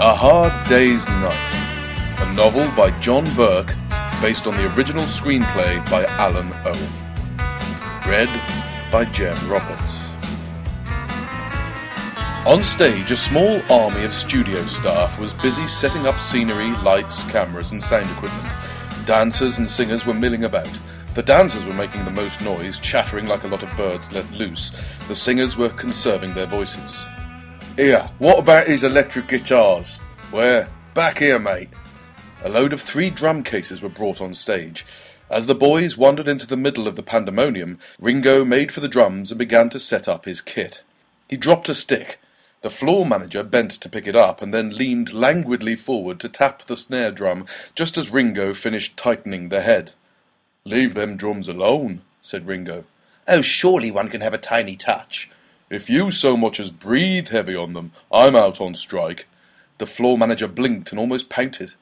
A Hard Day's Night, a novel by John Burke, based on the original screenplay by Alun Owen. Read by Jem Roberts. On stage, a small army of studio staff was busy setting up scenery, lights, cameras and sound equipment. Dancers and singers were milling about. The dancers were making the most noise, chattering like a lot of birds let loose. The singers were conserving their voices. "Here, what about his electric guitars?" "Where?" "Back here, mate." A load of 3 drum cases were brought on stage. As the boys wandered into the middle of the pandemonium, Ringo made for the drums and began to set up his kit. He dropped a stick. The floor manager bent to pick it up and then leaned languidly forward to tap the snare drum just as Ringo finished tightening the head. "Leave them drums alone," said Ringo. "Oh, surely one can have a tiny touch." "If you so much as breathe heavy on them, I'm out on strike." The floor manager blinked and almost pouted.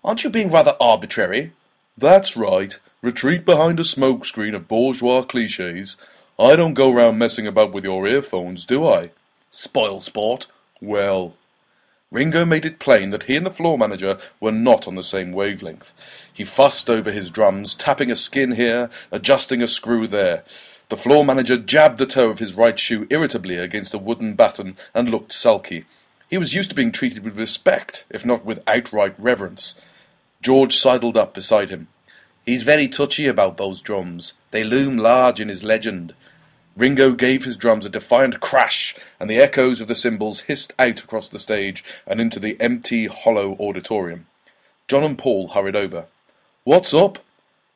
"Aren't you being rather arbitrary?" "That's right. Retreat behind a smokescreen of bourgeois clichés. I don't go round messing about with your earphones, do I?" "Spoil sport." "Well..." Ringo made it plain that he and the floor manager were not on the same wavelength. He fussed over his drums, tapping a skin here, adjusting a screw there. The floor manager jabbed the toe of his right shoe irritably against a wooden batten and looked sulky. He was used to being treated with respect, if not with outright reverence. George sidled up beside him. "He's very touchy about those drums. They loom large in his legend." Ringo gave his drums a defiant crash, and the echoes of the cymbals hissed out across the stage and into the empty, hollow auditorium. John and Paul hurried over. "What's up?"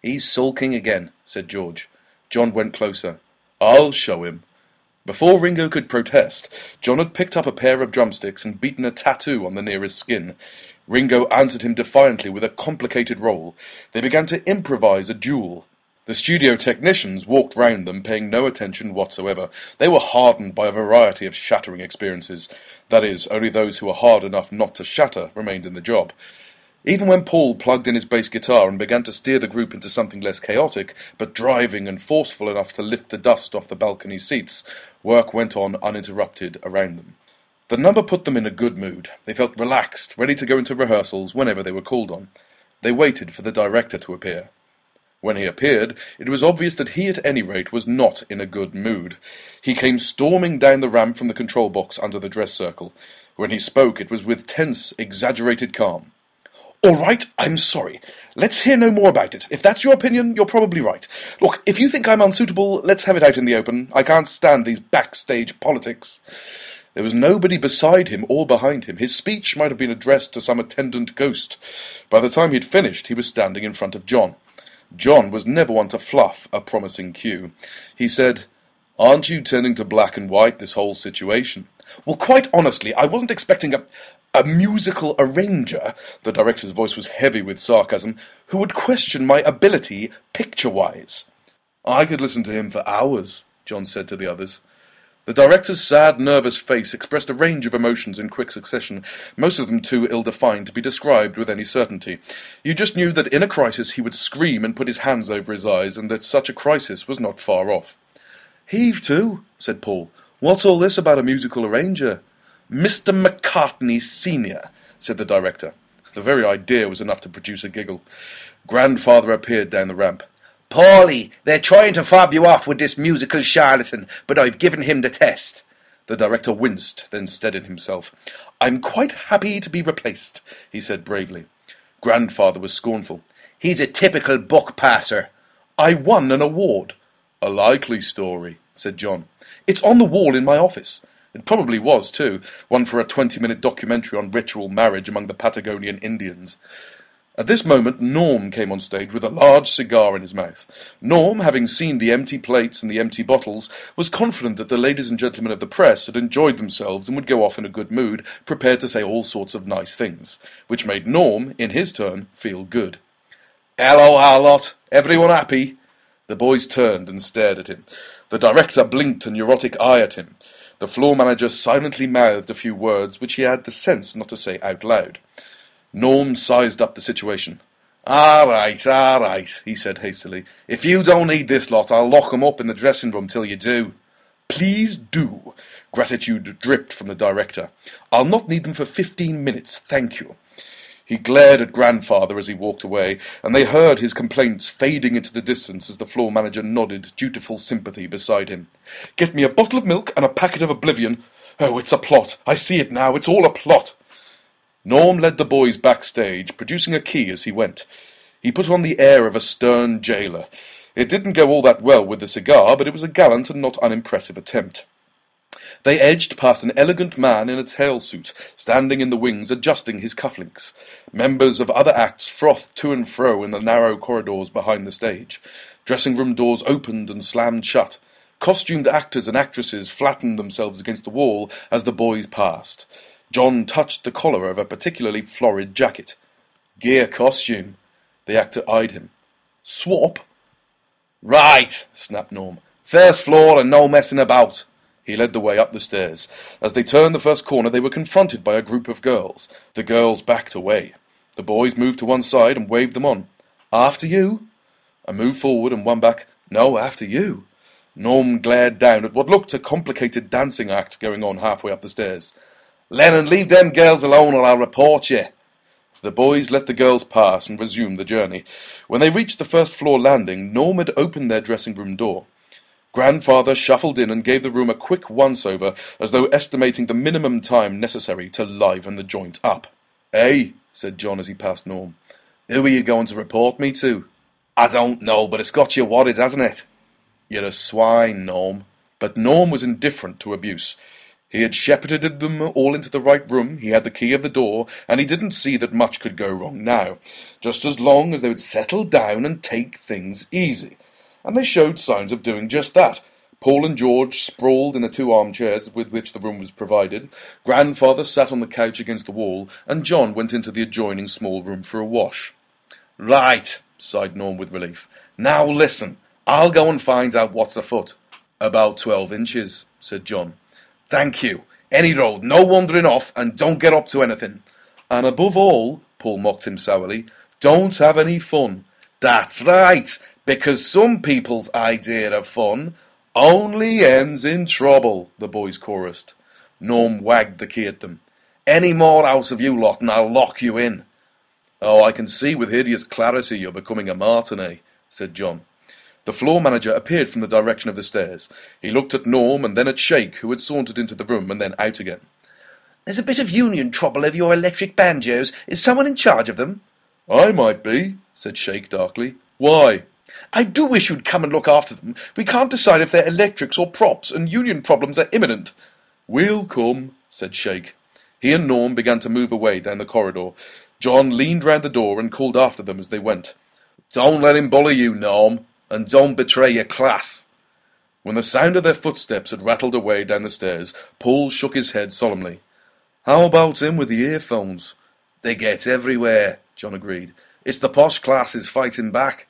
"He's sulking again," said George. John went closer. "I'll show him." Before Ringo could protest, John had picked up a pair of drumsticks and beaten a tattoo on the nearest skin. Ringo answered him defiantly with a complicated roll. They began to improvise a duel. The studio technicians walked round them, paying no attention whatsoever. They were hardened by a variety of shattering experiences. That is, only those who were hard enough not to shatter remained in the job. Even when Paul plugged in his bass guitar and began to steer the group into something less chaotic, but driving and forceful enough to lift the dust off the balcony seats, work went on uninterrupted around them. The number put them in a good mood. They felt relaxed, ready to go into rehearsals whenever they were called on. They waited for the director to appear. When he appeared, it was obvious that he at any rate was not in a good mood. He came storming down the ramp from the control box under the dress circle. When he spoke, it was with tense, exaggerated calm. "All right, I'm sorry. Let's hear no more about it. If that's your opinion, you're probably right. Look, if you think I'm unsuitable, let's have it out in the open. I can't stand these backstage politics." There was nobody beside him or behind him. His speech might have been addressed to some attendant ghost. By the time he'd finished, he was standing in front of John. John was never one to fluff a promising cue. He said, "Aren't you turning to black and white this whole situation?" "Well, quite honestly, I wasn't expecting a musical arranger," the director's voice was heavy with sarcasm, "who would question my ability picture-wise." "I could listen to him for hours," John said to the others. The director's sad, nervous face expressed a range of emotions in quick succession, most of them too ill-defined to be described with any certainty. You just knew that in a crisis he would scream and put his hands over his eyes, and that such a crisis was not far off. "Heave to," said Paul. "What's all this about a musical arranger?" "Mr. McCartney Sr.," said the director. The very idea was enough to produce a giggle. Grandfather appeared down the ramp. "Paulie, they're trying to fob you off with this musical charlatan, but I've given him the test." The director winced, then steadied himself. "I'm quite happy to be replaced," he said bravely. Grandfather was scornful. "He's a typical buck passer." "I won an award." "A likely story," said John. "It's on the wall in my office." It probably was, too, one for a 20-minute documentary on ritual marriage among the Patagonian Indians. At this moment, Norm came on stage with a large cigar in his mouth. Norm, having seen the empty plates and the empty bottles, was confident that the ladies and gentlemen of the press had enjoyed themselves and would go off in a good mood, prepared to say all sorts of nice things, which made Norm, in his turn, feel good. "Hello, Harlot. Everyone happy?" The boys turned and stared at him. The director blinked a neurotic eye at him. The floor manager silently mouthed a few words which he had the sense not to say out loud. Norm sized up the situation. All right, he said hastily. "If you don't need this lot, I'll lock 'em up in the dressing room till you do." Please do. Gratitude dripped from the director. I'll not need them for 15 minutes, thank you. He glared at Grandfather as he walked away, and they heard his complaints fading into the distance as the floor manager nodded dutiful sympathy beside him. Get me a bottle of milk and a packet of Oblivion. Oh, it's a plot. I see it now. It's all a plot. Norm led the boys backstage, producing a key as he went. He put on the air of a stern jailer. It didn't go all that well with the cigar, but it was a gallant and not unimpressive attempt. They edged past an elegant man in a tail suit, standing in the wings adjusting his cufflinks. Members of other acts frothed to and fro in the narrow corridors behind the stage. Dressing-room doors opened and slammed shut. Costumed actors and actresses flattened themselves against the wall as the boys passed. John touched the collar of a particularly florid jacket. Gear costume. The actor eyed him. Swap? Right, snapped Norm. First floor and no messing about. He led the way up the stairs. As they turned the first corner, they were confronted by a group of girls. The girls backed away. The boys moved to one side and waved them on. After you. A move forward and one back. No, after you. Norm glared down at what looked a complicated dancing act going on halfway up the stairs. Lennon, leave them girls alone or I'll report you. The boys let the girls pass and resumed the journey. When they reached the first floor landing, Norm had opened their dressing-room door. Grandfather shuffled in and gave the room a quick once-over, as though estimating the minimum time necessary to liven the joint up. Hey, said John as he passed Norm. Who are you going to report me to? I don't know, but it's got you worried, hasn't it? You're a swine, Norm. But Norm was indifferent to abuse. He had shepherded them all into the right room, he had the key of the door, and he didn't see that much could go wrong now, just as long as they would settle down and take things easy. And they showed signs of doing just that. Paul and George sprawled in the two armchairs with which the room was provided. Grandfather sat on the couch against the wall, and John went into the adjoining small room for a wash. Right, sighed Norm with relief. Now listen, I'll go and find out what's afoot. About 12 inches, said John. Thank you. Any road, no wandering off, and don't get up to anything. And above all, Paul mocked him sourly, don't have any fun. That's right. Because some people's idea of fun only ends in trouble, the boys chorused. Norm wagged the key at them. Any more out of you lot and I'll lock you in. Oh, I can see with hideous clarity you're becoming a martinet, said John. The floor manager appeared from the direction of the stairs. He looked at Norm and then at Shake, who had sauntered into the room and then out again. There's a bit of union trouble over your electric banjos. Is someone in charge of them? I might be, said Shake darkly. Why? I do wish you'd come and look after them. We can't decide if they're electrics or props, and union problems are imminent. We'll come, said Shake. He and Norm began to move away down the corridor. John leaned round the door and called after them as they went. Don't let him bully you, Norm, and don't betray your class. When the sound of their footsteps had rattled away down the stairs, Paul shook his head solemnly. How about him with the earphones? They get everywhere, John agreed. It's the posh classes fighting back.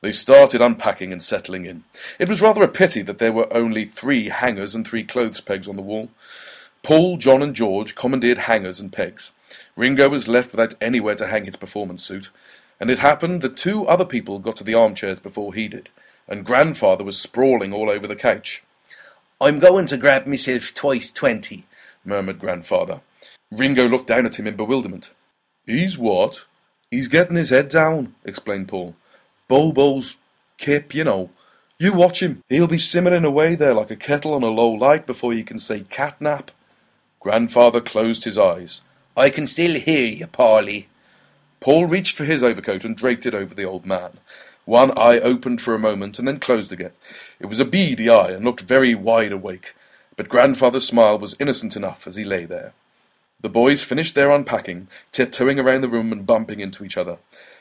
They started unpacking and settling in. It was rather a pity that there were only 3 hangers and 3 clothes pegs on the wall. Paul, John and George commandeered hangers and pegs. Ringo was left without anywhere to hang his performance suit, and it happened that 2 other people got to the armchairs before he did, and Grandfather was sprawling all over the couch. I'm going to grab myself twice 20, murmured Grandfather. Ringo looked down at him in bewilderment. He's what? He's getting his head down, explained Paul. Bobo's kip, you know. You watch him. He'll be simmering away there like a kettle on a low light before you can say catnap. Grandfather closed his eyes. I can still hear you, Paulie. Paul reached for his overcoat and draped it over the old man. One eye opened for a moment and then closed again. It was a beady eye and looked very wide awake, but Grandfather's smile was innocent enough as he lay there. The boys finished their unpacking, tiptoeing around the room and bumping into each other.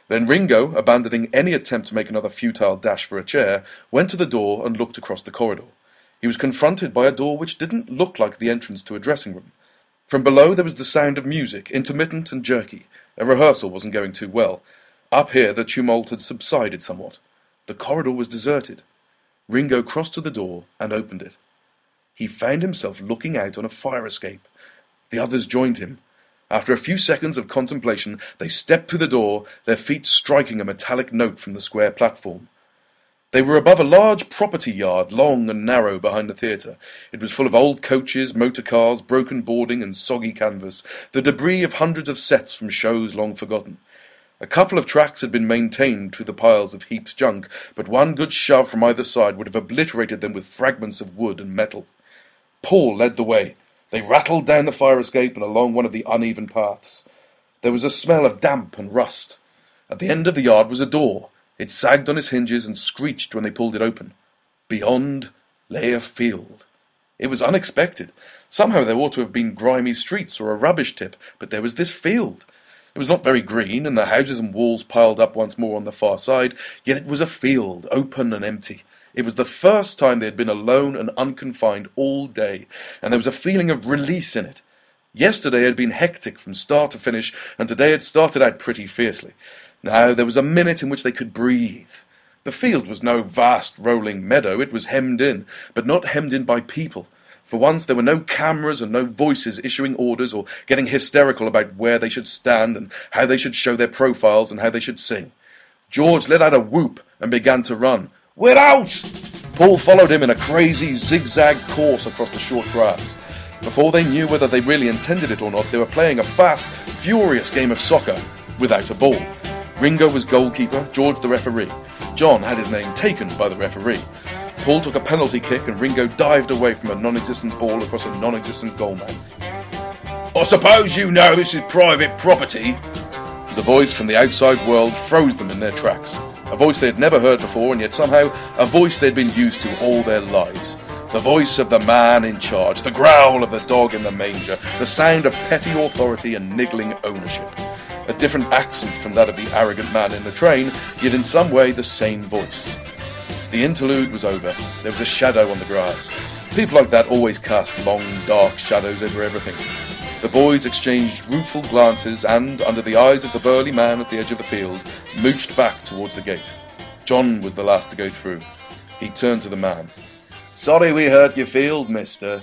Then Ringo, abandoning any attempt to make another futile dash for a chair, went to the door and looked across the corridor. He was confronted by a door which didn't look like the entrance to a dressing room. From below there was the sound of music, intermittent and jerky. A rehearsal wasn't going too well. Up here the tumult had subsided somewhat. The corridor was deserted. Ringo crossed to the door and opened it. He found himself looking out on a fire escape. The others joined him. After a few seconds of contemplation, they stepped to the door, their feet striking a metallic note from the square platform. They were above a large property yard, long and narrow behind the theatre. It was full of old coaches, motor cars, broken boarding and soggy canvas, the debris of hundreds of sets from shows long forgotten. A couple of tracks had been maintained through the piles of heaped junk, but one good shove from either side would have obliterated them with fragments of wood and metal. Paul led the way. They rattled down the fire escape and along one of the uneven paths. There was a smell of damp and rust. At the end of the yard was a door. It sagged on its hinges and screeched when they pulled it open. Beyond lay a field. It was unexpected. Somehow there ought to have been grimy streets or a rubbish tip, but there was this field. It was not very green, and the houses and walls piled up once more on the far side, yet it was a field, open and empty. It was the first time they had been alone and unconfined all day, and there was a feeling of release in it. Yesterday had been hectic from start to finish, and today had started out pretty fiercely. Now there was a minute in which they could breathe. The field was no vast rolling meadow, it was hemmed in, but not hemmed in by people. For once there were no cameras and no voices issuing orders or getting hysterical about where they should stand and how they should show their profiles and how they should sing. George let out a whoop and began to run. "We're out!" Paul followed him in a crazy zigzag course across the short grass. Before they knew whether they really intended it or not, they were playing a fast, furious game of soccer without a ball. Ringo was goalkeeper, George the referee. John had his name taken by the referee. Paul took a penalty kick and Ringo dived away from a non-existent ball across a non-existent goalmouth. "I suppose you know this is private property?" The voice from the outside world froze them in their tracks. A voice they had never heard before, and yet somehow a voice they'd been used to all their lives. The voice of the man in charge, the growl of the dog in the manger, the sound of petty authority and niggling ownership. A different accent from that of the arrogant man in the train, yet in some way the same voice. The interlude was over. There was a shadow on the grass. People like that always cast long, dark shadows over everything. The boys exchanged rueful glances and, under the eyes of the burly man at the edge of the field, mooched back towards the gate. John was the last to go through. He turned to the man. "Sorry we hurt your field, mister."